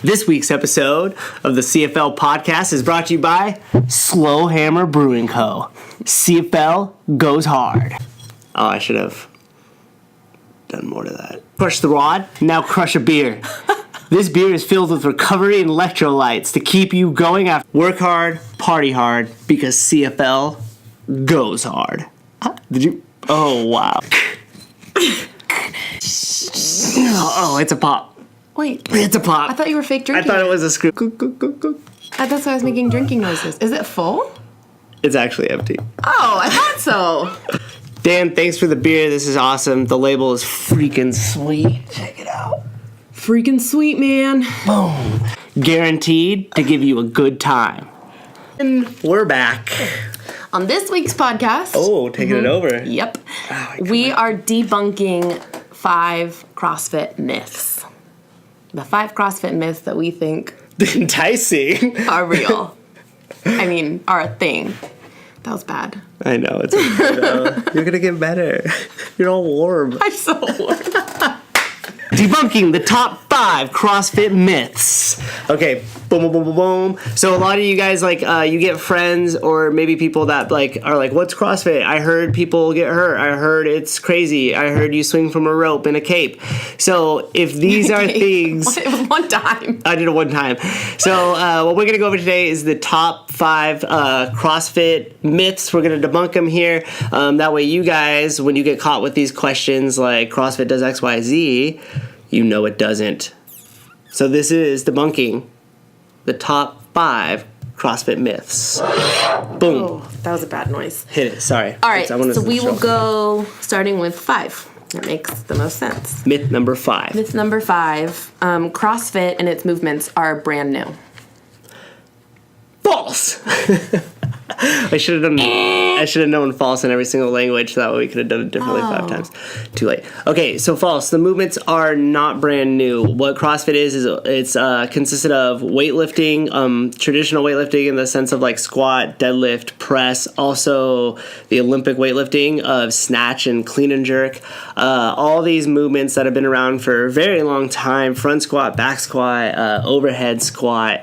This week's episode of the CFL podcast is brought to you by Slow Hammer Brewing Co. CFL goes hard. Oh, I should have done more to that. Crush the rod, now crush a beer. This beer is filled with recovery and electrolytes to keep you going after. Work hard, party hard, because CFL goes hard. Did you? Oh, wow. Oh, it's a pop. Wait. It's a pop. I thought you were fake drinking. I thought it was a screw. That's why I was making drinking noises. Is it full? It's actually empty. Oh, I thought so. Dan, thanks for the beer. This is awesome. The label is freaking sweet. Check it out. Freaking sweet, man. Boom. Guaranteed to give you a good time. And we're back. On this week's podcast. Oh, taking it over. Yep. We are debunking 5 CrossFit myths. The 5 CrossFit myths that we think enticing are real. I mean, are a thing. That was bad. I know. It's okay, though. You're going to get better. You're all warm. I'm so warm. Debunking the top 5 CrossFit myths. Okay, boom, boom, boom, boom, boom. So a lot of you guys, you get friends or maybe people that, are like, what's CrossFit? I heard people get hurt. I heard it's crazy. I heard you swing from a rope in a cape. So if these are things... It was one time. I did it one time. So what we're going to go over today is the top 5 CrossFit myths. We're going to debunk them here. That way you guys, when you get caught with these questions like CrossFit does X, Y, Z... you know it doesn't. So this is debunking the top 5 CrossFit myths. Boom. Oh, that was a bad noise. Hit it. Sorry. All right, so we will go starting with 5. That makes the most sense. Myth number 5. Myth number 5. CrossFit and its movements are brand new. False. I should have known false in every single language, so that way we could have done it differently 5 times. Too late. Okay, so false. The movements are not brand new. What CrossFit is it's consisted of weightlifting, traditional weightlifting in the sense of like squat, deadlift, press, also the Olympic weightlifting of snatch and clean and jerk. All these movements that have been around for a very long time, front squat, back squat, overhead squat,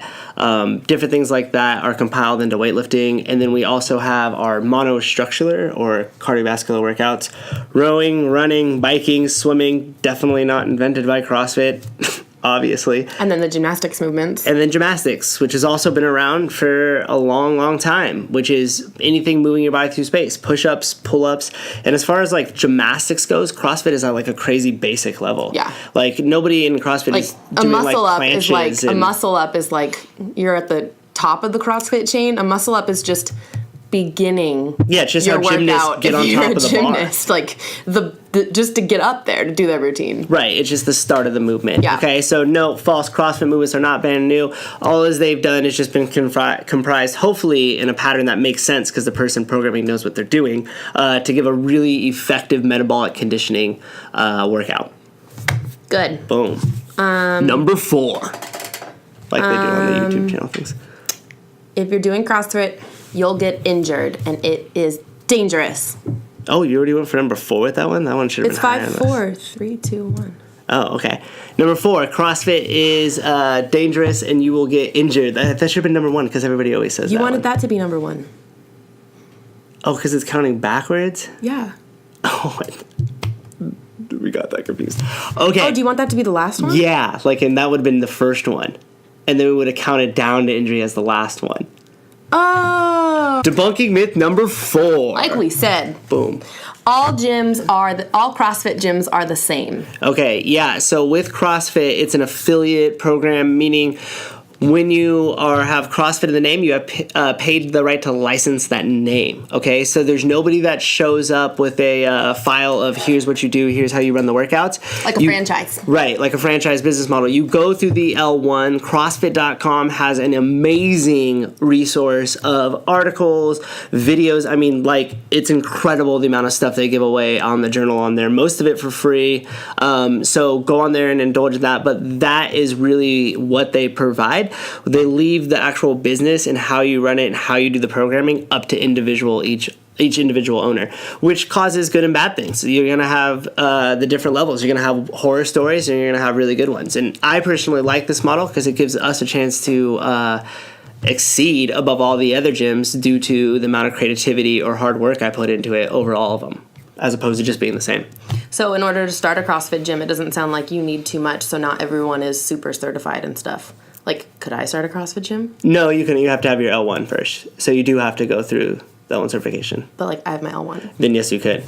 different things like that are compiled into weightlifting. And then we also have our monostructural or cardiovascular workouts. Rowing, running, biking, swimming, definitely not invented by CrossFit, obviously. And then the gymnastics movements. And then gymnastics, which has also been around for a long, long time, which is anything moving your body through space. Push-ups, pull-ups. And as far as like gymnastics goes, CrossFit is at like a crazy basic level. Yeah. Like nobody in CrossFit is doing like planches. A muscle up is like you're at the top of the CrossFit chain. A muscle up is just beginning. Yeah, it's just your how gymnasts workout get on top of the gymnast, bar. Like the just to get up there to do that routine. Right, it's just the start of the movement. Yeah. Okay, so no, false. CrossFit movements are not brand new. All as they've done is just been comprised, hopefully, in a pattern that makes sense because the person programming knows what they're doing, to give a really effective metabolic conditioning workout. Good. Boom. Number 4. Like they do on the YouTube channel things. If you're doing CrossFit, you'll get injured, and it is dangerous. Oh, you already went for number 4 with that one? That one should have been higher. It's 5, 4, 3, 2, 1. Oh, okay. Number 4, CrossFit is dangerous and you will get injured. That should have been number 1 because everybody always says that. You wanted that to be number 1. Oh, because it's counting backwards? Yeah. Oh, we got that confused. Okay. Oh, do you want that to be the last one? Yeah, and that would have been the first one. And then we would have counted down to injury as the last one. Oh. Debunking myth number 4. Like we said. Boom. All CrossFit gyms are the same. Okay, yeah. So with CrossFit, it's an affiliate program, meaning when you have CrossFit in the name, you have paid the right to license that name, okay? So there's nobody that shows up with a file of here's what you do, here's how you run the workouts. Like a franchise. Right, like a franchise business model. You go through the L1. CrossFit.com has an amazing resource of articles, videos. I mean, it's incredible the amount of stuff they give away on the journal on there. Most of it for free. So go on there and indulge in that. But that is really what they provide. They leave the actual business and how you run it and how you do the programming up to each each individual owner, which causes good and bad things. So you're going to have the different levels. You're going to have horror stories, and you're going to have really good ones. And I personally like this model because it gives us a chance to exceed above all the other gyms due to the amount of creativity or hard work I put into it over all of them, as opposed to just being the same. So in order to start a CrossFit gym, it doesn't sound like you need too much, so not everyone is super certified and stuff. Like, could I start a CrossFit gym? No, you can. You have to have your L1 first. So you do have to go through the L1 certification. But, like, I have my L1. Then yes, you could.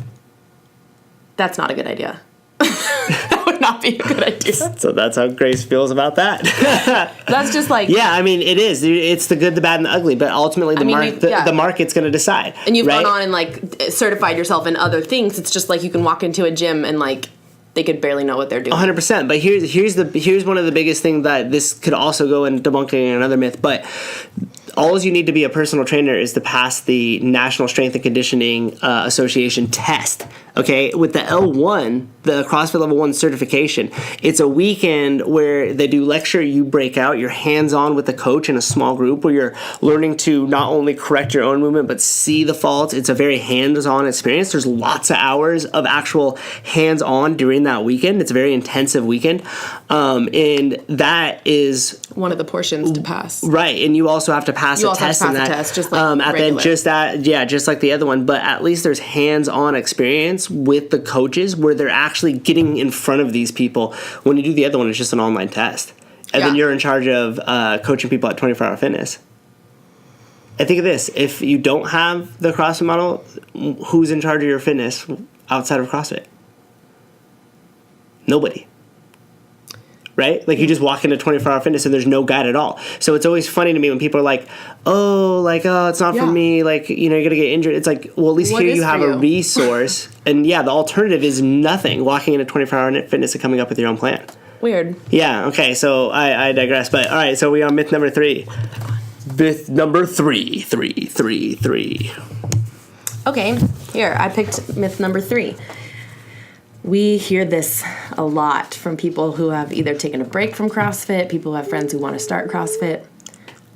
That's not a good idea. That would not be a good idea. So that's how Grace feels about that. That's just like... Yeah, I mean, it is. It's the good, the bad, and the ugly. But ultimately, the market's going to decide. And you've right? gone on and, like, certified yourself in other things. It's just like you can walk into a gym and, like, they could barely know what they're doing. 100%. But here's one of the biggest things that this could also go in debunking another myth. But all you need to be a personal trainer is to pass the National Strength and Conditioning Association test. Okay, with the L1, the CrossFit Level 1 certification, it's a weekend where they do lecture, you break out, you're hands-on with the coach in a small group where you're learning to not only correct your own movement, but see the faults. It's a very hands-on experience. There's lots of hours of actual hands-on during that weekend. It's a very intensive weekend. And that is... one of the portions to pass. Right, and you also have to pass a test in that. Just like just like the other one, but at least there's hands-on experience with the coaches where they're actually getting in front of these people. When you do the other one, it's just an online test. And then you're in charge of coaching people at 24 Hour Fitness. And think of this, if you don't have the CrossFit model, who's in charge of your fitness outside of CrossFit? Nobody. Right? Like, you just walk into 24 Hour Fitness and there's no guide at all. So it's always funny to me when people are like, oh, it's not for me. Like, you're going to get injured. It's like, well, at least here you have a resource. And the alternative is nothing. Walking into 24 Hour Fitness and coming up with your own plan. Weird. Yeah, okay, so I digress. But, all right, so we are on myth number 3. Myth number 3. Okay, here, I picked myth number 3. We hear this a lot from people who have either taken a break from CrossFit, people who have friends who want to start CrossFit.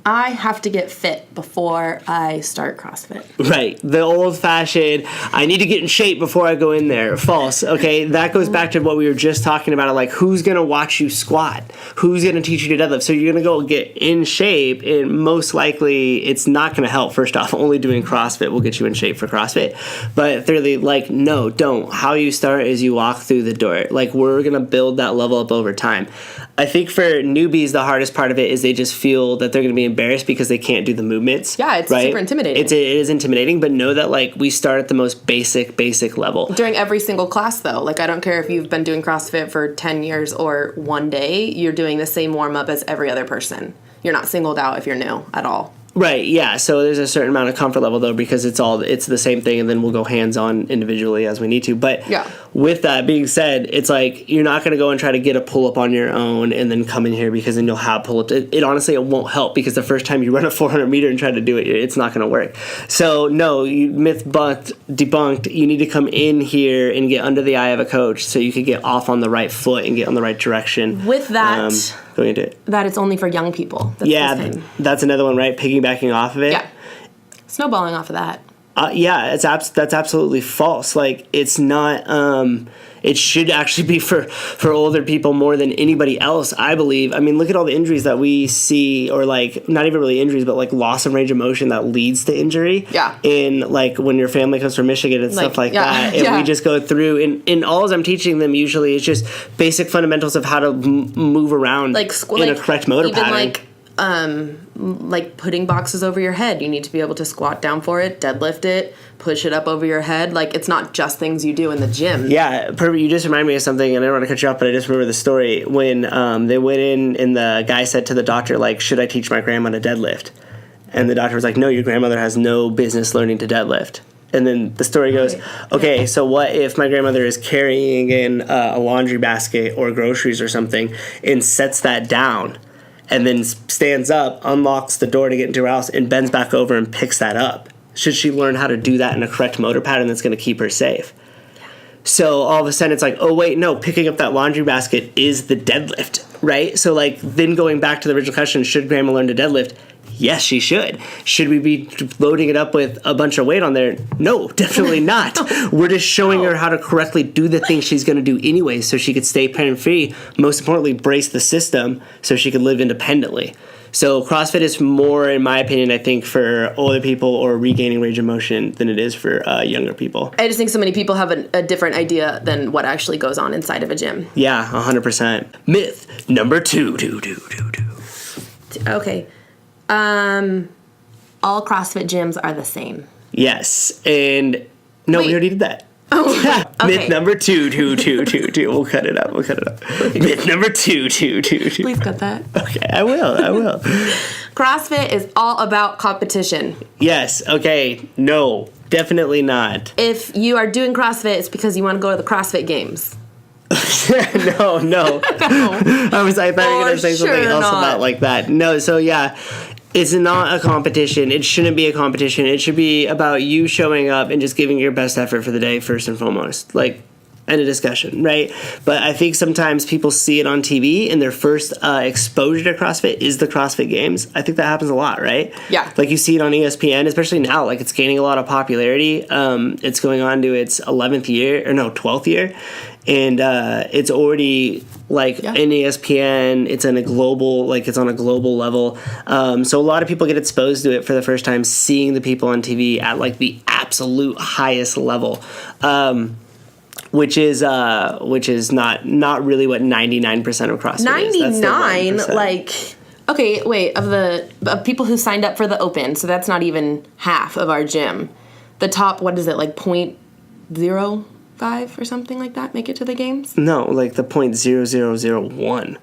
I have to get fit before I start CrossFit. Right. The old-fashioned, I need to get in shape before I go in there. False. Okay, that goes back to what we were just talking about. Like, who's going to watch you squat? Who's going to teach you to deadlift? So you're going to go get in shape, and most likely it's not going to help. First off, only doing CrossFit will get you in shape for CrossFit. But thirdly, like, no, don't. How you start is you walk through the door. Like, we're going to build that level up over time. I think for newbies, the hardest part of it is they just feel that they're going to be embarrassed because they can't do the movements. Yeah, it's super intimidating. It is intimidating, but know that, like, we start at the most basic level. During every single class, though. Like, I don't care if you've been doing CrossFit for 10 years or one day, you're doing the same warm-up as every other person. You're not singled out if you're new at all. Right, yeah. So there's a certain amount of comfort level, though, because it's the same thing, and then we'll go hands-on individually as we need to. But with that being said, it's like you're not going to go and try to get a pull-up on your own and then come in here because then you'll have pull-ups. It honestly, it won't help because the first time you run a 400-meter and try to do it, it's not going to work. So, no, debunked. You need to come in here and get under the eye of a coach so you can get off on the right foot and get on the right direction. With that... going into it. That it's only for young people. That's that's another one, right? Piggybacking off of it. Yeah. Snowballing off of that. That's absolutely false. Like, it's not. It should actually be for older people more than anybody else, I believe. I mean, look at all the injuries that we see, or like not even really injuries, but like loss of range of motion that leads to injury. Yeah. In like when your family comes from Michigan and stuff like that, and we just go through. And all I'm teaching them usually is just basic fundamentals of how to move around in a correct motor pattern. Like putting boxes over your head. You need to be able to squat down for it, deadlift it, push it up over your head. Like, it's not just things you do in the gym. Yeah, you just remind me of something, and I don't want to cut you off, but I just remember the story when they went in and the guy said to the doctor, like, should I teach my grandma to deadlift? And the doctor was like, no, your grandmother has no business learning to deadlift. And then the story goes, okay, so what if my grandmother is carrying in a laundry basket or groceries or something and sets that down and then stands up, unlocks the door to get into her house, and bends back over and picks that up? Should she learn how to do that in a correct motor pattern that's going to keep her safe? Yeah. So all of a sudden it's like, oh, wait, no, picking up that laundry basket is the deadlift, right? So, like, then going back to the original question, should grandma learn to deadlift? Yes, she should. Should we be loading it up with a bunch of weight on there? No, definitely not. We're just showing her how to correctly do the things she's going to do anyway so she could stay pain-free. Most importantly, brace the system so she could live independently. So CrossFit is more, in my opinion, I think, for older people or regaining range of motion than it is for younger people. I just think so many people have a different idea than what actually goes on inside of a gym. Yeah, 100%. Myth number 2. Okay. All CrossFit gyms are the same. Yes, and no, we already did that. Oh, okay. Myth number 2. We'll cut it up. Myth number 2. Please cut that. Okay, I will. CrossFit is all about competition. Yes, okay, no, definitely not. If you are doing CrossFit, it's because you want to go to the CrossFit Games. No. No. I thought you were going to say something else about like that. No, so yeah. It's not a competition. It shouldn't be a competition. It should be about you showing up and just giving your best effort for the day first and foremost. Like, end of discussion, right? But I think sometimes people see it on TV and their first exposure to CrossFit is the CrossFit Games. I think that happens a lot, right? Yeah. Like you see it on ESPN, especially now. Like it's gaining a lot of popularity. It's going on to its 12th year. And it's already like in ESPN. It's on a global level. So a lot of people get exposed to it for the first time, seeing the people on TV at like the absolute highest level, which is not really what 99% of CrossFit is. 99, like. Okay, wait. Of people who signed up for the Open, so that's not even half of our gym. The top, what is it, like 0.05 or something like that, make it to the games? No, like the 0.0001.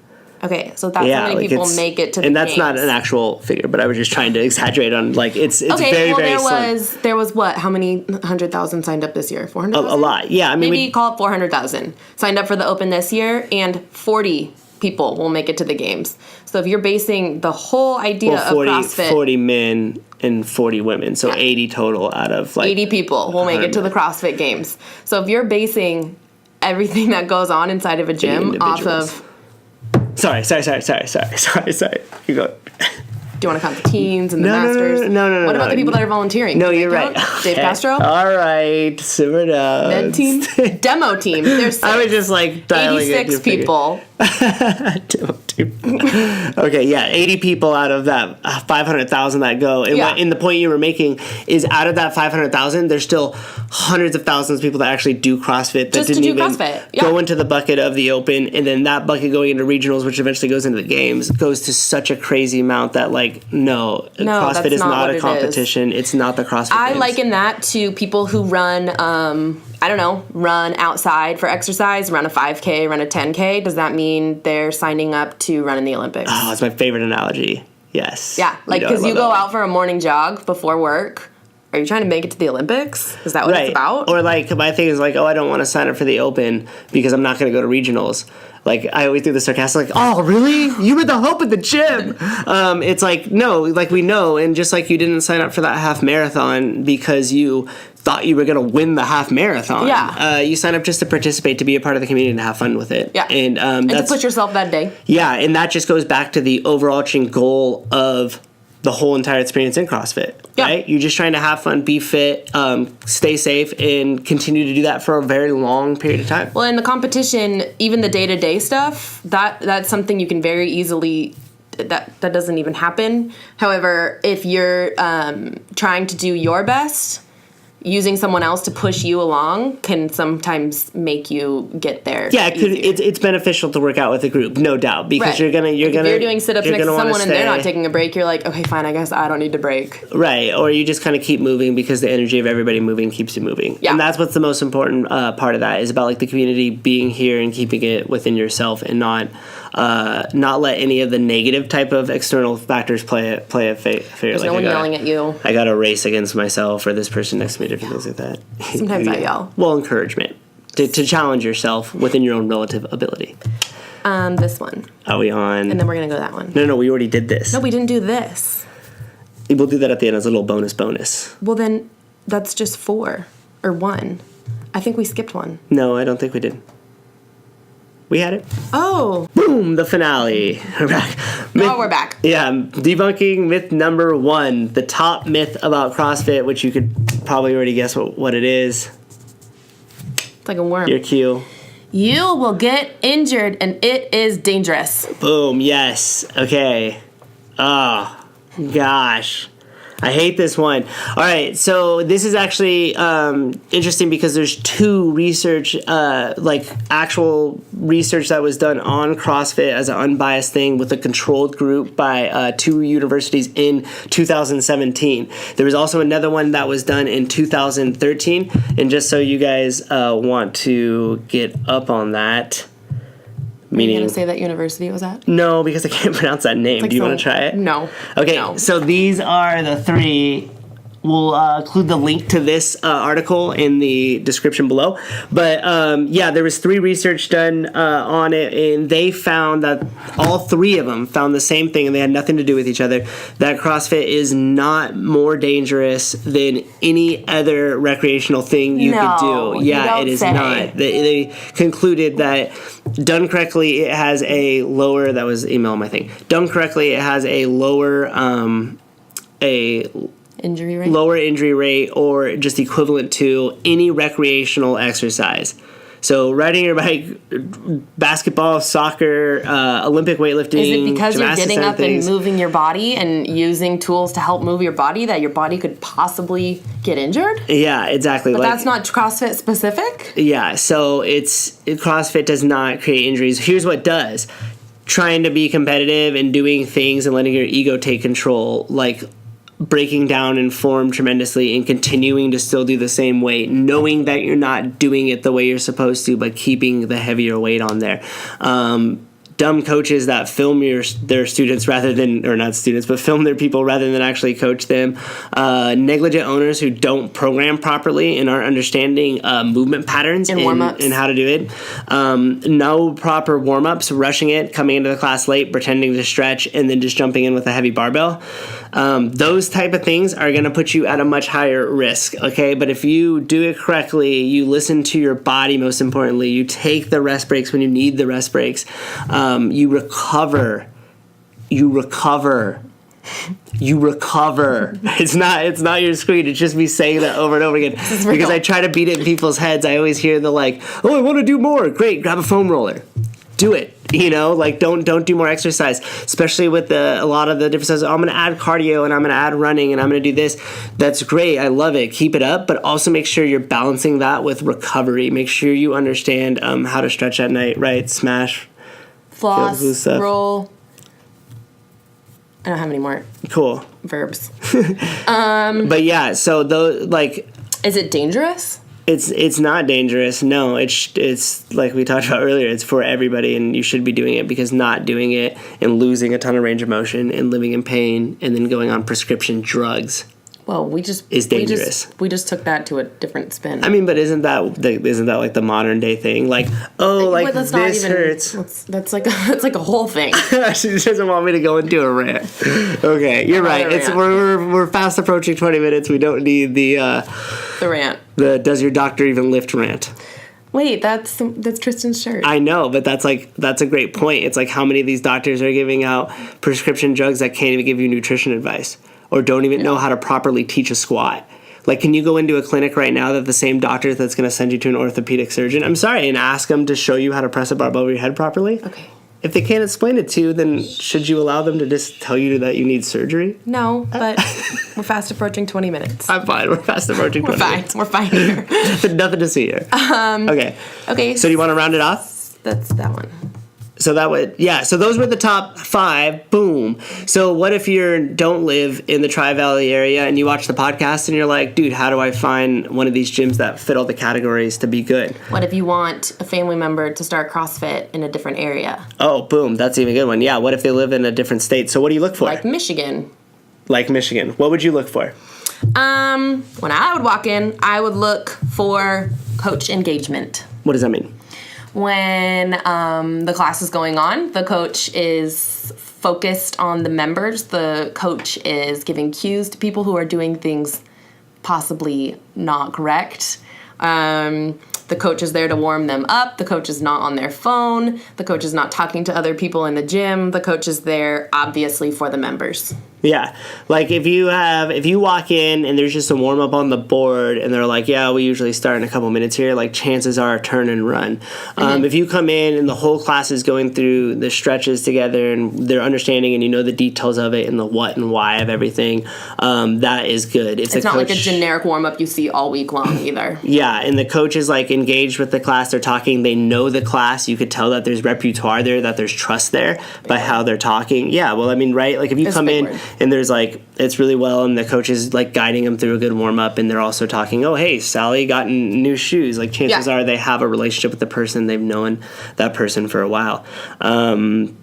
Okay, so that's how many people make it to the games. And that's not an actual figure, but I was just trying to exaggerate on, like, it's okay, very, well, very slim. There was what? How many 100,000 signed up this year? 400,000? A lot, yeah. I mean, maybe call it 400,000 signed up for the Open this year, and 40 people will make it to the games. So if you're basing the whole idea of CrossFit... 40 men and 40 women, so 80 total out of, like... 80 people will make it to the CrossFit Games. So if you're basing everything that goes on inside of a gym off of... Sorry. You go. Do you want to count the teens and the masters? No. What about the people that are volunteering? No, you're right. Dave Castro? All right, simmer down. Med team? Demo team. There's 6. I was just like dialing 86 people. Demo team. Okay, yeah, 80 people out of that 500,000 that go. And the point you were making is out of that 500,000, there's still hundreds of thousands of people that actually do CrossFit that didn't even go into the bucket of the Open, and then that bucket going into regionals, which eventually goes into the games, goes to such a crazy amount that no, CrossFit is not a competition. It's not the CrossFit I Games. liken that to people who run, run outside for exercise, run a 5K, run a 10K. Does that mean they're signing up to run in the Olympics? Oh, it's my favorite analogy. Yes. Yeah, like because you go out for a morning jog before work. Are you trying to make it to the Olympics? Is that what it's about? Or like my thing is like, I don't want to sign up for the Open because I'm not going to go to regionals. Like I always do the sarcastic, like, oh really? You were the hope of the gym. It's like no, like we know, and just like you didn't sign up for that half marathon because you thought you were going to win the half marathon. Yeah. You sign up just to participate, to be a part of the community, and have fun with it. Yeah. And to push yourself that day. Yeah, and that just goes back to the overarching goal of the whole entire experience in CrossFit, right? You're just trying to have fun, be fit, stay safe, and continue to do that for a very long period of time. Well, in the competition, even the day-to-day stuff, that's something you can very easily... That doesn't even happen. However, if you're trying to do your best... using someone else to push you along can sometimes make you get there. Yeah, it's beneficial to work out with a group, no doubt, because if you're doing sit-ups next to someone and they're not taking a break, you're like, okay, fine, I guess I don't need to break. Right, or you just kind of keep moving because the energy of everybody moving keeps you moving. Yeah. And that's what's the most important part of that, is about like the community being here and keeping it within yourself and not let any of the negative type of external factors play a factor. There's no one yelling at you. I got to race against myself, or this person next to me, different things like that. Sometimes I yell. Well, encouragement to challenge yourself within your own relative ability. This one. Are we on? And then we're gonna go to that one. No, we already did this. No, we didn't do this. We'll do that at the end as a little bonus. Well, then that's just 4 or 1. I think we skipped one. No, I don't think we did. We had it. Oh. Boom, the finale. We're back. We're back. Yeah, debunking myth number 1, the top myth about CrossFit, which you could probably already guess what it is. It's like a worm. Your cue. You will get injured and it is dangerous. Boom, yes. Okay. Oh, gosh. I hate this one. All right, so this is actually interesting because there's 2 research, actual research that was done on CrossFit as an unbiased thing with a controlled group by 2 universities in 2017. There was also another one that was done in 2013, and just so you guys want to get up on that. Are you going to say that university was at? No, because I can't pronounce that name. Like do you want to try it? No. Okay, no. So these are the 3. We'll include the link to this article in the description below. But there was 3 research done on it, and they found that all 3 of them found the same thing, and they had nothing to do with each other, that CrossFit is not more dangerous than any other recreational thing you could do. Yeah, it is not. They concluded that done correctly, it has a lower, that was email on my thing, done correctly, it has a lower, injury rate? Lower injury rate, or just equivalent to any recreational exercise. So riding your bike, basketball, soccer, Olympic weightlifting. Is it because you're getting up things. and moving your body and using tools to help move your body that your body could possibly get injured? Yeah, exactly. But that's not CrossFit specific? Yeah, so CrossFit does not create injuries. Here's what does. Trying to be competitive and doing things and letting your ego take control, like breaking down in form tremendously and continuing to still do the same weight, knowing that you're not doing it the way you're supposed to, but keeping the heavier weight on there. Dumb coaches that film their students rather than, or not students, but film their people rather than actually coach them. Negligent owners who don't program properly and aren't understanding movement patterns and warm-ups and how to do it. No proper warm-ups, rushing it, coming into the class late, pretending to stretch, and then just jumping in with a heavy barbell. Those type of things are going to put you at a much higher risk, okay? But if you do it correctly, you listen to your body, most importantly, you take the rest breaks when you need the rest breaks, you recover. It's not your screen. It's just me saying that over and over again because I try to beat it in people's heads. I always hear the oh, I want to do more. Great, grab a foam roller. Do it. Don't do more exercise, especially with a lot of the different stuff. I'm going to add cardio and I'm going to add running and I'm going to do this. That's great. I love it. Keep it up, but also make sure you're balancing that with recovery. Make sure you understand how to stretch at night, right? Smash, floss, roll. I don't have any more. Cool. Verbs. But yeah, so those is it dangerous? It's not dangerous. No, it's like we talked about earlier. It's for everybody, and you should be doing it because not doing it and losing a ton of range of motion and living in pain and then going on prescription drugs. Well, is dangerous. We just took that to a different spin. I mean, but isn't that like the modern day thing? Like, this hurts. That's like a whole thing. She doesn't want me to go into a rant. Okay, you're right. We're fast approaching 20 minutes. We don't need the rant. The does your doctor even lift rant. Wait, that's Tristan's shirt. I know, but that's a great point. It's like how many of these doctors are giving out prescription drugs that can't even give you nutrition advice or don't even know how to properly teach a squat. Like, can you go into a clinic right now that the same doctor that's going to send you to an orthopedic surgeon, I'm sorry, and ask them to show you how to press a barbell over your head properly? Okay. If they can't explain it to you, then should you allow them to just tell you that you need surgery? No, but we're fast approaching 20 minutes. I'm fine. We're fast approaching 20 minutes. We're fine here. Nothing to see here. Okay. So do you want to round it off? That's that one. So so those were the top 5. Boom. So what if you don't live in the Tri-Valley area and you watch the podcast and you're like, dude, how do I find one of these gyms that fit all the categories to be good? What if you want a family member to start CrossFit in a different area? Oh, boom. That's even a good one. Yeah. What if they live in a different state? So what do you look for? Like Michigan. What would you look for? When I would walk in, I would look for coach engagement. What does that mean? When the class is going on, the coach is focused on the members. The coach is giving cues to people who are doing things possibly not correct. The coach is there to warm them up. The coach is not on their phone. The coach is not talking to other people in the gym. The coach is there, obviously, for the members. Yeah, like if you walk in and there's just a warm up on the board and they're like, yeah, we usually start in a couple minutes here, like chances are turn and run. If you come in and the whole class is going through the stretches together and they're understanding and you know the details of it and the what and why of everything, that is good. It's not like a generic warm up you see all week long either. Yeah, and the coach is like engaged with the class. They're talking. They know the class. You could tell that there's repertoire there, that there's trust there by how they're talking. Yeah, well, I mean, right? Like if you come in and there's like, it's really well, and the coach is like guiding them through a good warm up, and they're also talking, oh, hey, Sally got new shoes. Like chances are they have a relationship with the person. They've known that person for a while. The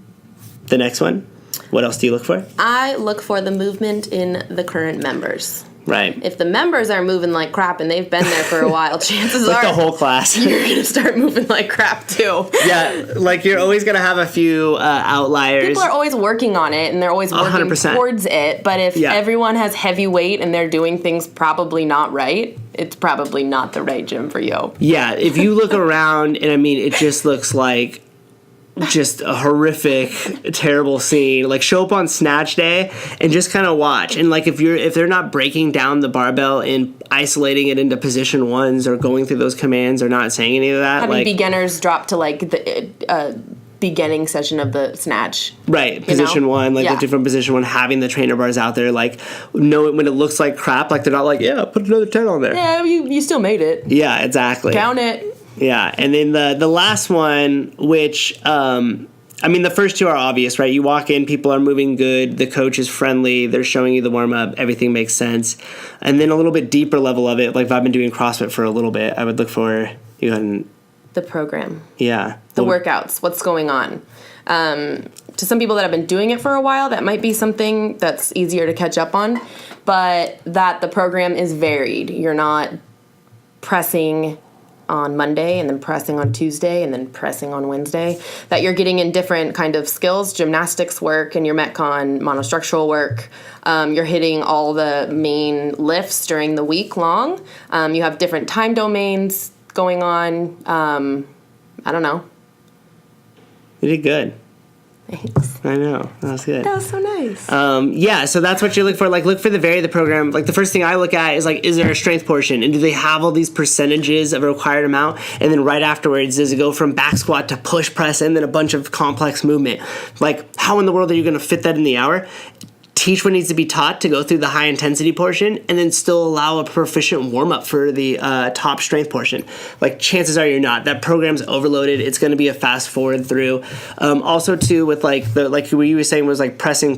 next one, what else do you look for? I look for the movement in the current members. Right. If the members are moving like crap and they've been there for a while, chances like are the whole class, you're going to start moving like crap too. Yeah, like you're always going to have a few outliers. People are always working on it and they're always working 100%. towards it. But if everyone has heavy weight and they're doing things probably not right, it's probably not the right gym for you. Yeah, if you look around and I mean, it just looks like just a horrific, terrible scene. Like show up on snatch day and just kind of watch. And like if they're not breaking down the barbell and isolating it into position ones or going through those commands or not saying any of that, having like beginners drop to like the beginning session of the snatch. Right, position one, like the different position one, having the trainer bars out there, like know it when it looks like crap, like they're not like, yeah, put another 10 on there. Yeah, you still made it. Yeah, exactly. Count it. Yeah, and then the last one, which, I mean, the first two are obvious, right? You walk in, people are moving good, the coach is friendly, they're showing you the warm-up, everything makes sense. And then a little bit deeper level of it, like if I've been doing CrossFit for a little bit, I would look for, the program. Yeah. The workouts, what's going on. To some people that have been doing it for a while, that might be something that's easier to catch up on, but that the program is varied. You're not pressing on Monday and then pressing on Tuesday and then pressing on Wednesday, that you're getting in different kind of skills, gymnastics work and your Metcon monostructural work. You're hitting all the main lifts during the week long. You have different time domains going on. I don't know. You did good. Thanks. I know. That was good. That was so nice. Yeah, so that's what you look for. Like, look for the vary of the program. Like, the first thing I look at is, like, is there a strength portion? And do they have all these percentages of a required amount? And then right afterwards, does it go from back squat to push press and then a bunch of complex movement? Like, how in the world are you going to fit that in the hour? Teach what needs to be taught to go through the high intensity portion and then still allow a proficient warm up for the top strength portion. Like chances are you're not. That program's overloaded. It's going to be a fast forward through. Also too with like what you were saying was like pressing.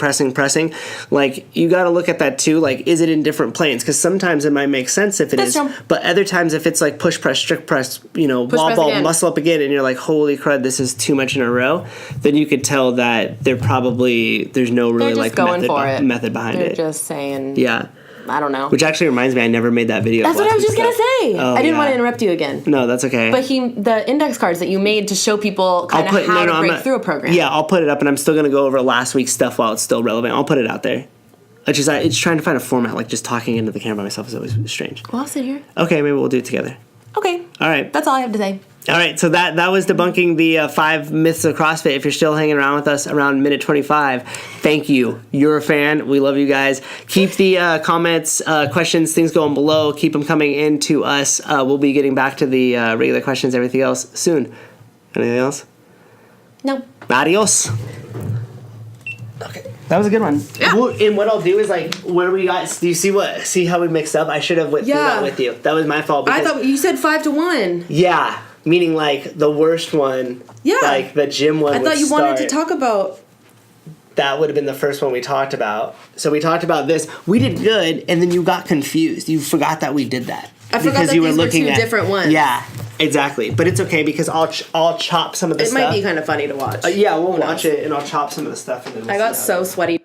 Like you got to look at that too. Like is it in different planes? Because sometimes it might make sense if it is, but other times if it's like push press, strict press, wall ball, again, muscle up again, and you're like holy crud, this is too much in a row. Then you could tell that there's no really like method behind it. They're just saying. Yeah. I don't know. Which actually reminds me, I never made that video. That's what I was just going to say. I didn't want to interrupt you again. No, that's okay. But the index cards that you made to show people kind of how to break through a program. Yeah, I'll put it up, and I'm still going to go over last week's stuff while it's still relevant. I'll put it out there. It's trying to find a format, like just talking into the camera by myself is always strange. Well, I'll sit here. Okay, maybe we'll do it together. Okay. All right. That's all I have to say. All right, so that was debunking the 5 myths of CrossFit. If you're still hanging around with us around minute 25, thank you. You're a fan. We love you guys. Keep the comments, questions, things going below. Keep them coming in to us. We'll be getting back to the regular questions, everything else soon. Anything else? No. Adios. Okay. That was a good one. Yeah. And what I'll do is like where we got. Do you see how we mixed up? I should have went through that with you. That was my fault. I thought you said 5-1. Yeah. Meaning, like, the worst one, like, the gym one I thought you wanted to talk about... That would have been the first one we talked about. So we talked about this. We did good, and then you got confused. You forgot that we did that. I forgot that you were looking at 2 different ones. Yeah, exactly. But it's okay, because I'll chop some of the stuff. It might be kind of funny to watch. Yeah, we'll watch it, and I'll chop some of the stuff. And then I got so sweaty.